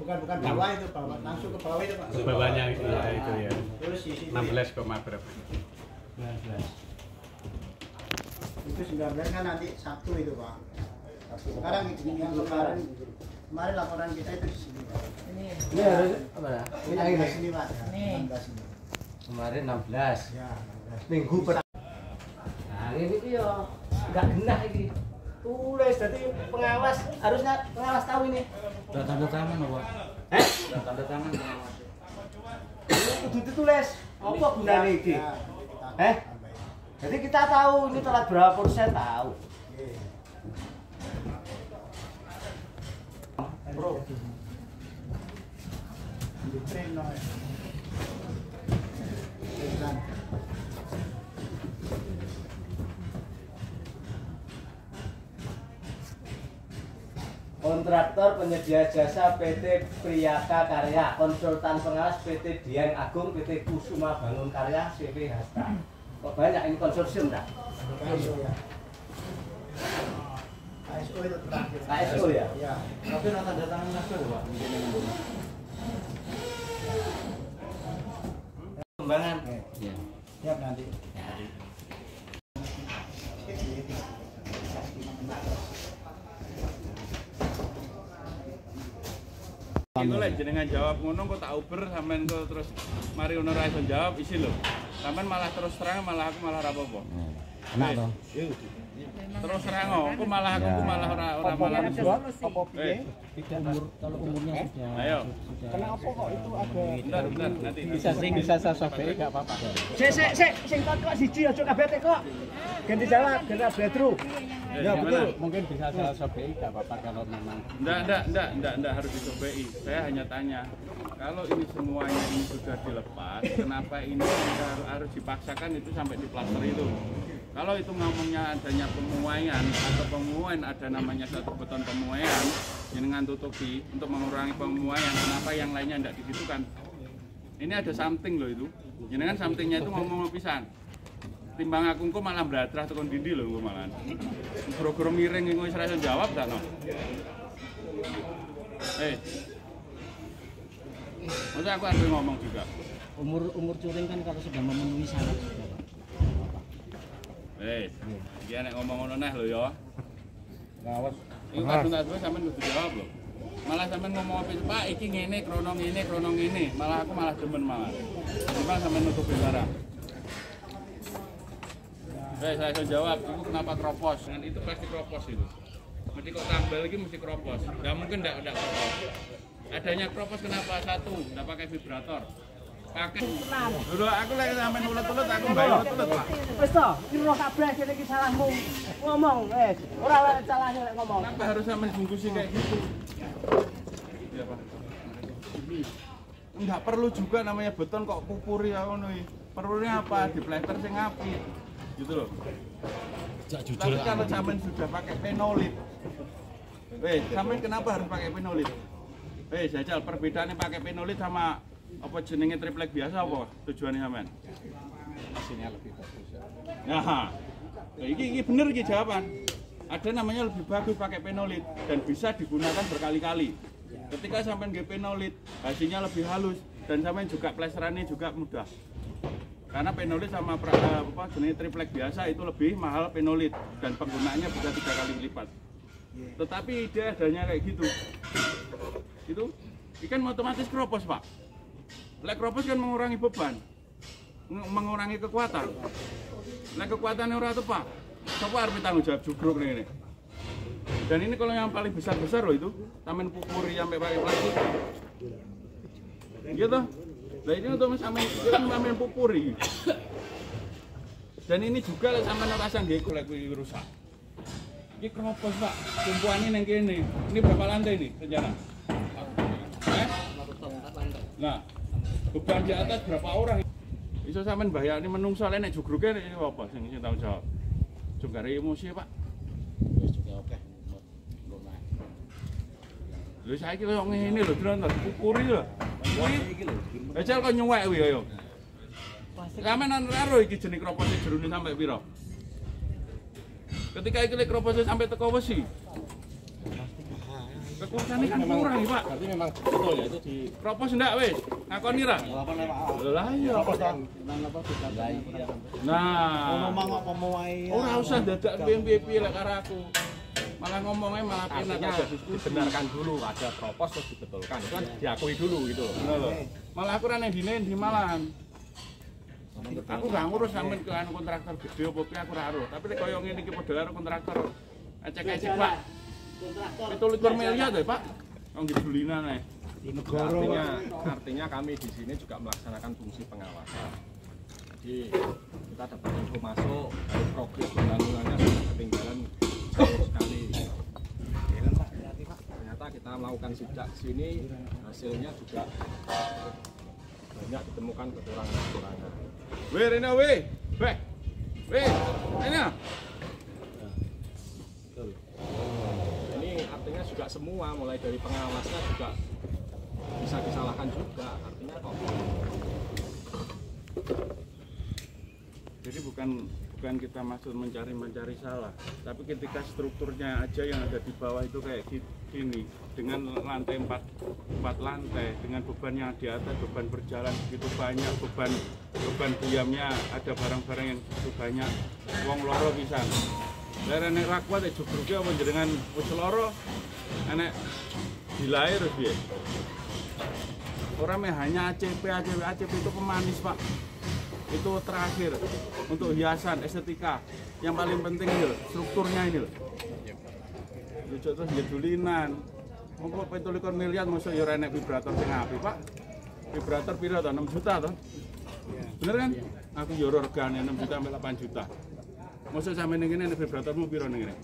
bukan bawah itu, bawah langsung ke bawah itu Pak. Bawahnya itu ya. Terus isi 16, berapa? 19. Itu 19 kan nanti Sabtu itu Pak. Sekarang yang kemarin laporan kita itu di sini Pak. Ini harus apa ya? Ini di sini Pak. Nih. 16 ini. Kemarin 16. Ya, 16. Minggu nah ini tuh ya nggak genah ini. Tulis jadi pengawas harusnya pengawas tahu ini. Udah tanda tangan apa? Udah tanda tangan pengawas. Ini kudu ditulis. Apa gunanya ini? Jadi kita tahu ini telat berapa persen tahu. Bro. Di tren no. Kontraktor penyedia jasa PT Priyaka Karya, konsultan pengawas PT Dian Agung, PT Kusuma Bangun Karya, CV Hasta. Kok banyak ini konsorsium dah? KSO ya. KSO itu terakhir. KSO ya? Ya. Tapi udah tanda tangan kabeh lho, Pak. Kembangan. Iya. Siap nanti. Iku lek jenengan jawab ngono kok tak uber sampean kok terus mari ono ra iso jawab isi lho. Sampean malah terus terang malah aku malah ora apa-apa. Enak toh? Terus terang aku malah ora malah Apa piye? Kalau umurnya sudah. Ayo. Kenapa kok itu ada? Bentar nanti Bisa saya sobek enggak apa-apa. Sing kok siji aja kabeh kok. Ganti jawab, ganti breakthrough. Ya betul. Mungkin bisa saya sobek enggak apa-apa kalau memang. Enggak harus dicobai. Saya hanya tanya, kalau ini semuanya ini sudah dilepas, kenapa ini harus dipaksakan itu sampai di plaster itu? Kalau itu ngomongnya adanya pemuaian atau pemuaian ada namanya satu beton pemuaian, jenengan tutupi untuk mengurangi pemuaian, kenapa yang lainnya tidak digitukan? Ini ada something loh itu, jenengan somethingnya itu ngomong pisan. Timbang aku kok malah bradrah tekan dindi lho kok malah. Goro-goro miring ngono wis ora iso jawab ta no. Masa aku harus ngomong juga. Umur curing kan kalau sudah memenuhi syarat sudah, Pak. Iki nek ngomong ngono neh lho ya. Ngawas. Iku kadung sampean kudu jawab lho. Malah sampean ngomong apa Pak iki ngene krono ngene, malah aku malah demen malah. Timbang sampean nutupi barang. Saya jawab, itu kenapa kropos? Dengan itu pasti kropos itu. Mesti kok tambal lagi mesti kropos. Nggak mungkin enggak kropos. Adanya kropos kenapa? Satu, enggak pakai vibrator. Pakai. Dulu aku lagi sampean ulet-ulet aku mbayar ulet-ulet, Pak. Wis to, kira kabeh kene iki salahmu. Ngomong wis, ora salahnya nek ngomong. Kenapa harus sampean bungkusi kayak gitu? Iya, Pak. Enggak perlu juga namanya beton kok pupuri ngono iki. Perlunya apa? Di plester sing apik. Gitu loh. Tapi kalau sampean sudah pakai penolit, sampean kenapa harus pakai penolit? Jajal perbedaannya pakai penolit sama apa jenenge triplek biasa apa tujuannya sampean? Hasilnya lebih bagus ya. Nah, ini bener iki jawaban. Ada namanya lebih bagus pakai penolit dan bisa digunakan berkali-kali. Ketika sampean nggih penolit, hasilnya lebih halus dan sampean juga plesterannya juga mudah. Karena penolit sama jenis triplek biasa itu lebih mahal penolit dan penggunaannya bisa 3 kali lipat. Tetapi ide adanya kayak gitu. Itu ikan otomatis kropos, Pak. Lek kropos kan mengurangi beban, mengurangi kekuatan. Lek kekuatannya ora tepat, sapa arep tanggung jawab jugruk ini. Dan ini kalau yang paling besar-besar loh itu, sampean pupuri sampai pakai plastik. Gitu. Nah ini untuk sampean pupuri. Dan ini juga lek sampean rasan nggih lek rusak. Iki kropos, Pak. Tumpuane ning kene. Ini berapa lantai nih sejarah? Nah, beban di atas berapa orang? Iso sampean bayani menungso lek nek jugruke iki apa sing tanggung jawab? Jogare emosi, Pak. Wis juga oke. Lho saiki koyo ngene lho, Dron, pupuri lho. Kuwi iki lho. Ejal kok nyuwek kuwi ayo. Sampeyan ora iki jenis kropose jerone sampai pira? Ketika iki lek kropose sampai teko wesi. Kekuasaannya kan kurang nih Pak. Berarti memang betul ya itu di Propos enggak wis? Ngakoni ra? Lah iya. Nah, ora usah dadak piye-piye lek karo aku. Malah ngomongnya malah penak artinya aja diskusi. dibenarkan dulu, ada propos terus dibetulkan. Itu kan diakui dulu gitu loh. Bener loh. Malah aku ra nang dine di malahan. Aku gak ngurus sampean ke anu kontraktor gede opo piye aku ra ero. Tapi lek koyo ngene iki padha karo kontraktor. Ecek-ecek Pak. 17 miliar deh Pak. Wong dibulinan ae. Artinya kami di sini juga melaksanakan fungsi pengawasan. Jadi kita dapat info masuk, dari progres pembangunannya sudah ketinggalan jauh sekali. Ternyata kita melakukan sidak sini, hasilnya juga banyak ditemukan kekurangan-kekurangan. Weh Rena weh. Weh. Weh. Rena. Ini artinya juga semua, mulai dari pengawasnya juga bisa disalahkan juga. Artinya kok Jadi bukan kita maksud mencari salah, tapi ketika strukturnya aja yang ada di bawah itu kayak gini, dengan lantai 4 lantai, dengan beban yang di atas, beban berjalan begitu banyak, beban diamnya ada barang-barang yang begitu banyak, wong loro pisan. Lah nek ra kuat jogruke apa jenengan wis loro, enek dilair terus piye? Orang hanya ACP itu pemanis Pak. Itu terakhir untuk hiasan, estetika. Yang paling penting ini loh, strukturnya ini loh. Terus jedulinan. Mau 17 miliar masuk ya renek vibrator sing apik Pak. Vibrator piro to? 6 juta toh? Bener kan? Aku yo regane 6 juta sampai 8 juta. Masuk sampe ning kene vibratormu piro ning kene?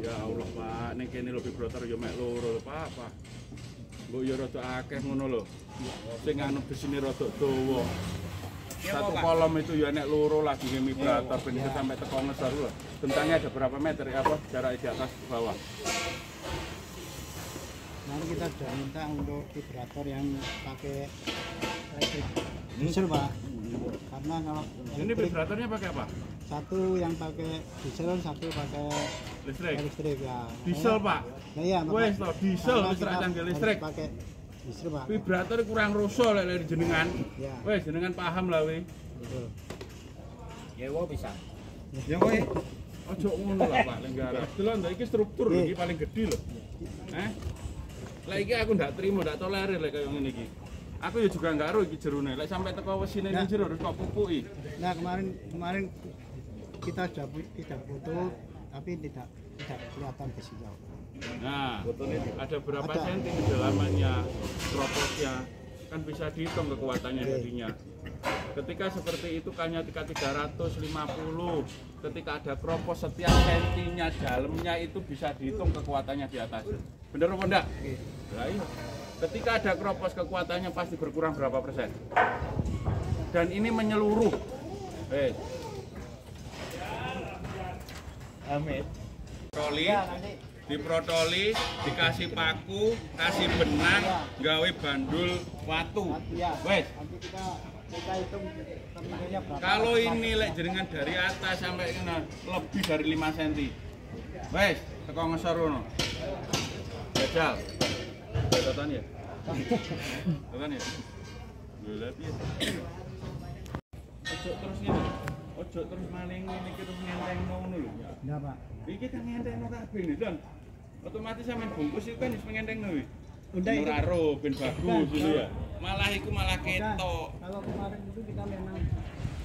Ya Allah Pak, ning kene lho vibrator yo mek loro Pak. Mbok yo rada akeh ngono lho. Sing anu besine rada dawa. Satu kolom itu ya nek loro lagi vibrator ben bisa sampai teko ngesor lho. Bentangnya ada berapa meter ya apa jarak di atas ke bawah. Nanti kita sudah minta untuk vibrator yang pakai elektrik diesel Pak. Karena kalau Ini vibratornya pakai apa? satu yang pakai diesel, satu pakai listrik ya. Diesel Pak. Nah, iya, Wes to diesel wis ra cangge listrik. Pakai diesel Pak. Vibrator kurang rusuh lek jenengan. Ya. Wes jenengan paham lah we. Betul. Ya wo bisa. Ya kowe. Ojo ngono lah Pak Lenggara. Delok ndak iki struktur lho iki paling gede lho. Lah iki aku ndak trimo, ndak tolerir lek kaya ngene iki. Aku ya juga nggak ero iki jerone. Lek sampai teko wesine ning jero harus kok pupuki. Nah, kemarin kita sudah tidak foto tapi tidak kelihatan besinya. Nah, ada berapa senti kedalamannya, proposnya, kan bisa dihitung kekuatannya jadinya. Ketika seperti itu hanya 350, ketika ada kropos setiap sentinya dalamnya itu bisa dihitung kekuatannya di atas. Bener apa enggak? Nah, iya. Ketika ada kropos kekuatannya pasti berkurang berapa persen? Dan ini menyeluruh. Amin. Protoli, diprotoli, dikasih paku, kasih benang, gawe bandul watu. Wes. Nanti kita hitung terminalnya berapa. Kalau ini lek jenengan dari atas sampai kena lebih dari 5 cm. Wes, teko ngesor ngono. Jajal. Totan ya. Totan ya. Lha piye? Ojo terus ngene. Ojo terus maning ngene iki terus ngentengno ngono lho. Nah, Pak. Iki kan ngentengno kabeh nih, Don. Otomatis sampean bungkus itu kan wis ngentengno wis. Udah itu. Ora ro ben bagus gitu ya. Malah iku malah ketok. Kalau kemarin itu kita memang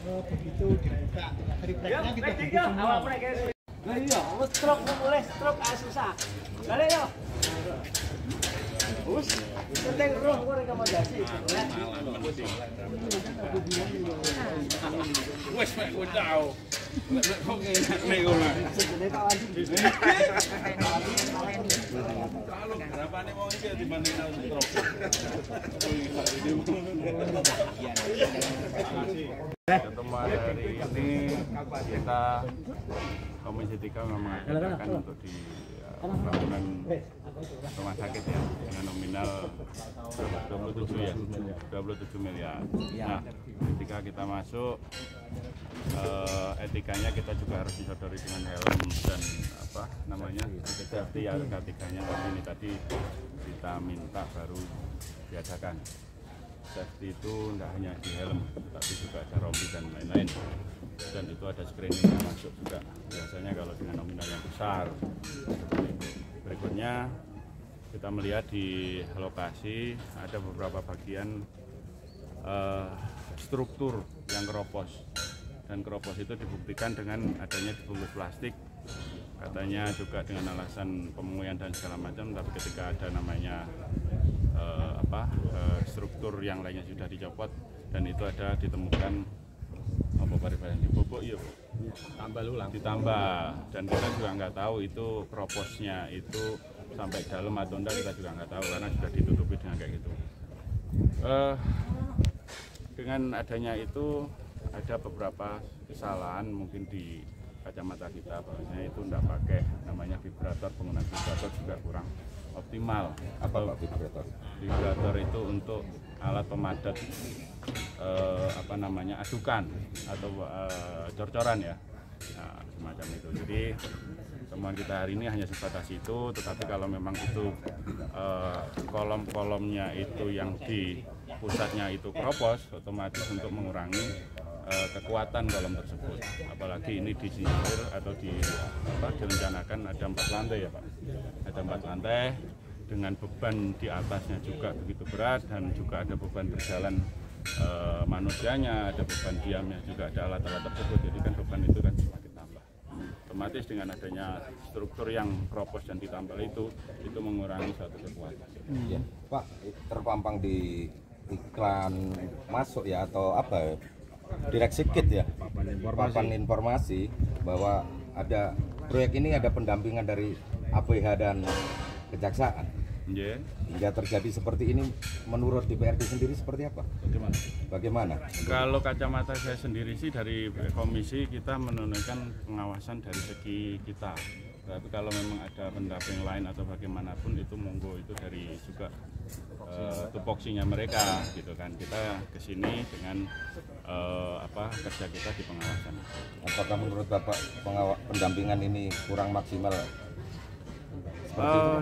begitu dibuka refleksnya kita buka semua. Lah iya, wis stroke mulai stroke susah. Balik yo. Wes, penting roh kok rekomendasi. Wes mek kowe tau. Kok ngene ngono. Kalau berapane wong iki dibanding stroke. Pertemuan hari ini kita Komisi 3 mengadakan untuk di bangunan rumah sakit ya dengan nominal 27 miliar. Nah, ketika kita masuk etikanya kita juga harus disodori dengan helm dan apa namanya safety etikanya. Tapi ini tadi kita minta baru diadakan. Safety itu tidak hanya di helm, tapi juga ada rompi dan lain-lain. Dan itu ada screening yang masuk juga. Biasanya kalau dengan nominal yang besar. Berikutnya kita melihat di lokasi ada beberapa bagian struktur yang keropos. Dan keropos itu dibuktikan dengan adanya dibungkus plastik, katanya juga dengan alasan pemungutan dan segala macam. Tapi ketika ada namanya struktur yang lainnya sudah dicopot dan itu ada ditemukan apa varian dibobok ya tambah ulang ditambah, dan kita juga nggak tahu itu kroposnya itu sampai dalam atau enggak, kita juga nggak tahu karena sudah ditutupi dengan kayak gitu. Dengan adanya itu ada beberapa kesalahan mungkin di kacamata kita, bahwasanya itu tidak pakai namanya vibrator, penggunaan vibrator juga kurang optimal. Apa Pak vibrator? Vibrator itu untuk alat pemadat adukan atau cor-coran ya, nah, semacam itu. Jadi temuan kita hari ini hanya sebatas itu, tetapi kalau memang itu kolom-kolomnya itu yang di pusatnya itu keropos, otomatis untuk mengurangi kekuatan kolom tersebut. Apalagi ini disisir atau direncanakan ada 4 lantai ya Pak, ada 4 lantai dengan beban di atasnya juga begitu berat, dan juga ada beban berjalan manusianya, ada beban diamnya juga, ada alat-alat tersebut. Jadi kan beban itu kan semakin tambah. Otomatis dengan adanya struktur yang keropos dan ditambal itu mengurangi suatu kekuatan. Ya, Pak, terpampang di iklan masuk ya atau apa? Direksi Kit ya, papan informasi bahwa ada proyek ini ada pendampingan dari APH dan Kejaksaan. Yeah. Hingga terjadi seperti ini, menurut DPRD sendiri seperti apa? Bagaimana? Kalau kacamata saya sendiri sih dari komisi kita menunjukkan pengawasan dari segi kita. Tapi kalau memang ada pendamping lain atau bagaimanapun itu monggo, itu dari juga tupoksinya mereka gitu kan. Kita kesini dengan kerja kita di pengawasan. Apakah menurut Bapak pendampingan ini kurang maksimal?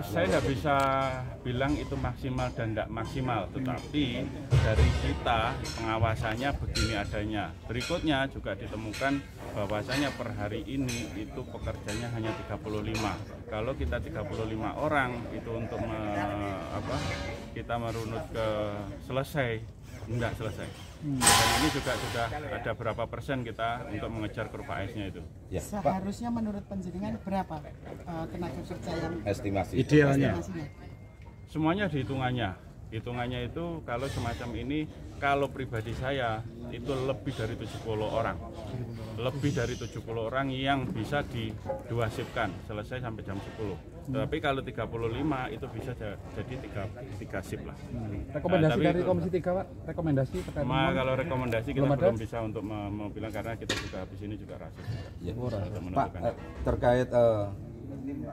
Saya nggak bisa bilang itu maksimal dan tidak maksimal, tetapi dari kita pengawasannya begini adanya. Berikutnya juga ditemukan bahwasanya per hari ini itu pekerjanya hanya 35. Kalau kita 35 orang itu untuk kita merunut ke selesai, enggak selesai. Dan ini juga sudah ada berapa persen kita untuk mengejar kurva AS-nya itu. Ya, seharusnya Pak, menurut penjaringan berapa tenaga kerja yang estimasi idealnya? Semuanya dihitungannya. Hitungannya itu kalau semacam ini, kalau pribadi saya itu lebih dari 70 orang. Lebih dari 70 orang yang bisa di 2 shiftkan, selesai sampai jam 10. Tapi kalau 35 itu bisa jadi 3 shift lah. Rekomendasi dari Komisi 3 Pak, rekomendasi terkait kalau rekomendasi kita belum bisa untuk bilang karena kita juga habis ini juga rasis. Ya. Pak, terkait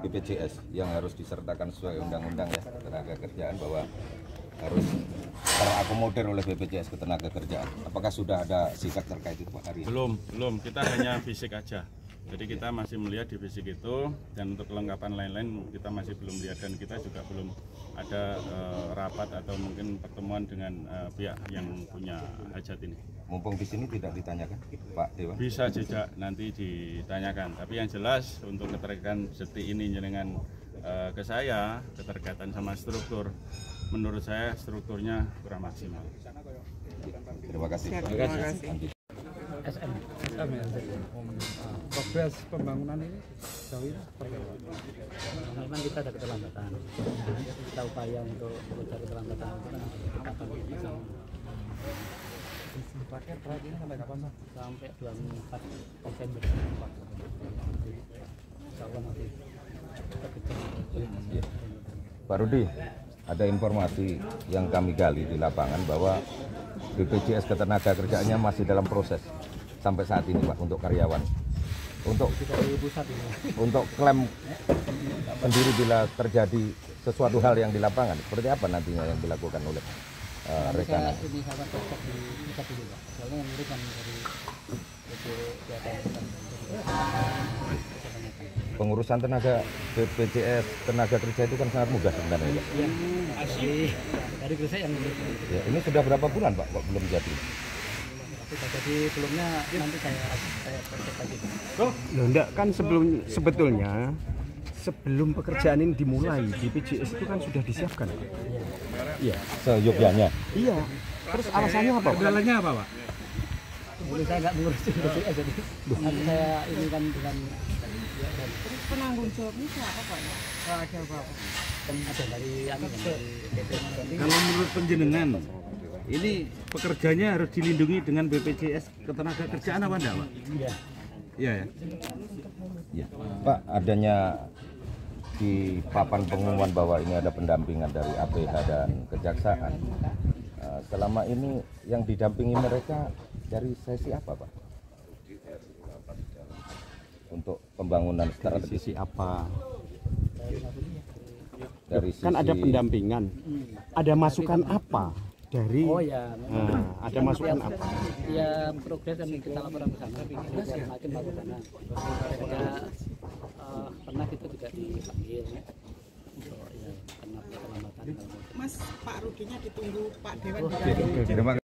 BPJS yang harus disertakan sesuai undang-undang ya tenaga kerjaan, bahwa harus terakomodir oleh BPJS ketenaga kerjaan. Apakah sudah ada sikap terkait itu Pak hari ini? Belum. Kita hanya fisik aja. Jadi kita masih melihat di fisik itu, dan untuk kelengkapan lain-lain kita masih belum lihat, dan kita juga belum ada rapat atau mungkin pertemuan dengan pihak yang punya hajat ini. Mumpung di sini tidak ditanyakan Pak Dewan? Bisa jejak nanti ditanyakan. Tapi yang jelas untuk keterkaitan seperti ini dengan ke saya, keterkaitan sama struktur, menurut saya strukturnya kurang maksimal. Terima kasih. SM ya. Progres pembangunan ini jauh ini memang kita ada keterlambatan. Kita upaya untuk mencari keterlambatan itu kan terakhir proyek ini sampai kapan Pak? Sampai 24 Desember. Pak Rudi, ada informasi yang kami gali di lapangan bahwa BPJS ketenaga kerjaannya masih dalam proses sampai saat ini Pak untuk karyawan. Untuk klaim sendiri bila terjadi sesuatu hal yang di lapangan, seperti apa nantinya yang dilakukan oleh rekanan. Ini saya cek di cek dulu Pak. Soalnya yang ngurus kan dari Pengurusan tenaga BPJS tenaga kerja itu kan sangat mudah sebenarnya Pak. Iya. Dari kerja yang ngurus. Ya, ini sudah berapa bulan Pak kok belum jadi? Jadi sebelumnya nanti saya cek lagi. Loh enggak kan sebetulnya sebelum pekerjaan ini dimulai BPJS itu kan sudah disiapkan. Iya. Seyogyanya. Iya. Terus alasannya apa? Kendalanya apa Pak? Ini saya nggak mengurusin BPJS jadi nanti saya ini kan dengan Terus penanggung jawabnya siapa Pak? Kalau ada apa-apa? ada dari PT. Kalau menurut penjenengan, ini pekerjanya harus dilindungi dengan BPJS Ketenagakerjaan apa enggak, Pak? Iya. Iya ya. Ya. Pak, adanya di papan pengumuman bahwa ini ada pendampingan dari APH dan Kejaksaan. Selama ini yang didampingi mereka dari sesi apa, Pak? Untuk pembangunan strategi apa? dari sisi Kan ada pendampingan. Ada masukan apa dari Oh ya, memang. ada masukan apa? Ya progres kan kita laporan ke sana, makin bagus sana. Ada pernah kita juga dipanggil untuk ya karena perlambatan. Mas, Pak Rudinya ditunggu Pak Dewan.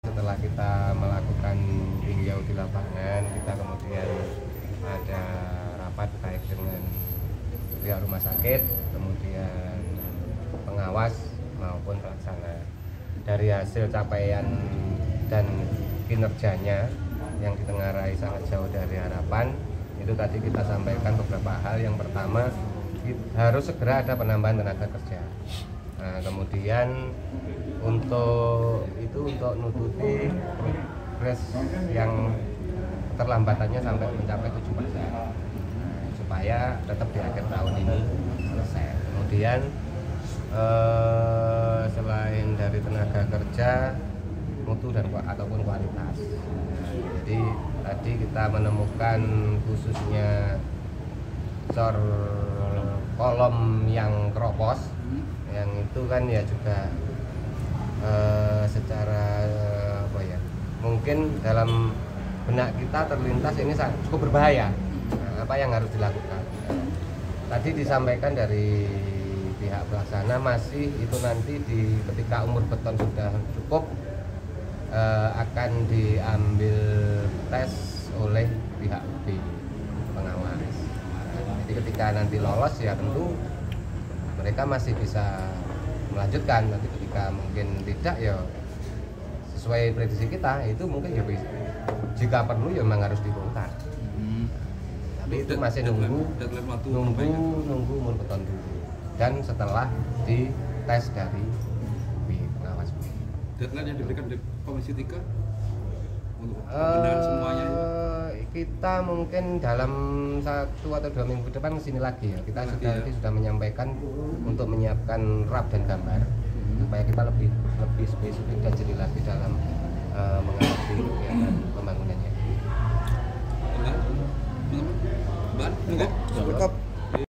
Setelah kita melakukan tinjau di lapangan, kita kemudian ada rapat baik dengan pihak rumah sakit, kemudian pengawas maupun pelaksana. Dari hasil capaian dan kinerjanya yang ditengarai sangat jauh dari harapan, itu tadi kita sampaikan beberapa hal. Yang pertama, harus segera ada penambahan tenaga kerja. Nah, kemudian untuk nututi progres yang keterlambatannya sampai mencapai 7%, supaya tetap di akhir tahun ini selesai. Kemudian selain dari tenaga kerja, mutu dan ataupun kualitas. Jadi tadi kita menemukan khususnya cor kolom yang keropos, yang itu kan ya juga secara apa ya, mungkin dalam benak kita terlintas ini cukup berbahaya. Nah, apa yang harus dilakukan? Tadi disampaikan dari pihak pelaksana masih itu nanti ketika umur beton sudah cukup akan diambil tes oleh pihak B pengawas. Jadi ketika nanti lolos ya tentu mereka masih bisa melanjutkan. Nanti ketika mungkin tidak ya sesuai prediksi kita itu mungkin ya jika perlu ya memang harus dibongkar. Tapi itu masih nunggu umur beton dulu. Dan setelah dites dari pengawas. Deadline yang diberikan oleh Komisi 3 untuk pembenahan semuanya itu? Kita mungkin dalam 1 atau 2 minggu ke depan kesini lagi ya. Kita sudah menyampaikan untuk menyiapkan RAP dan gambar supaya kita lebih spesifik dan jeli lagi dalam mengawasi kegiatan pembangunannya. Mbak, cukup?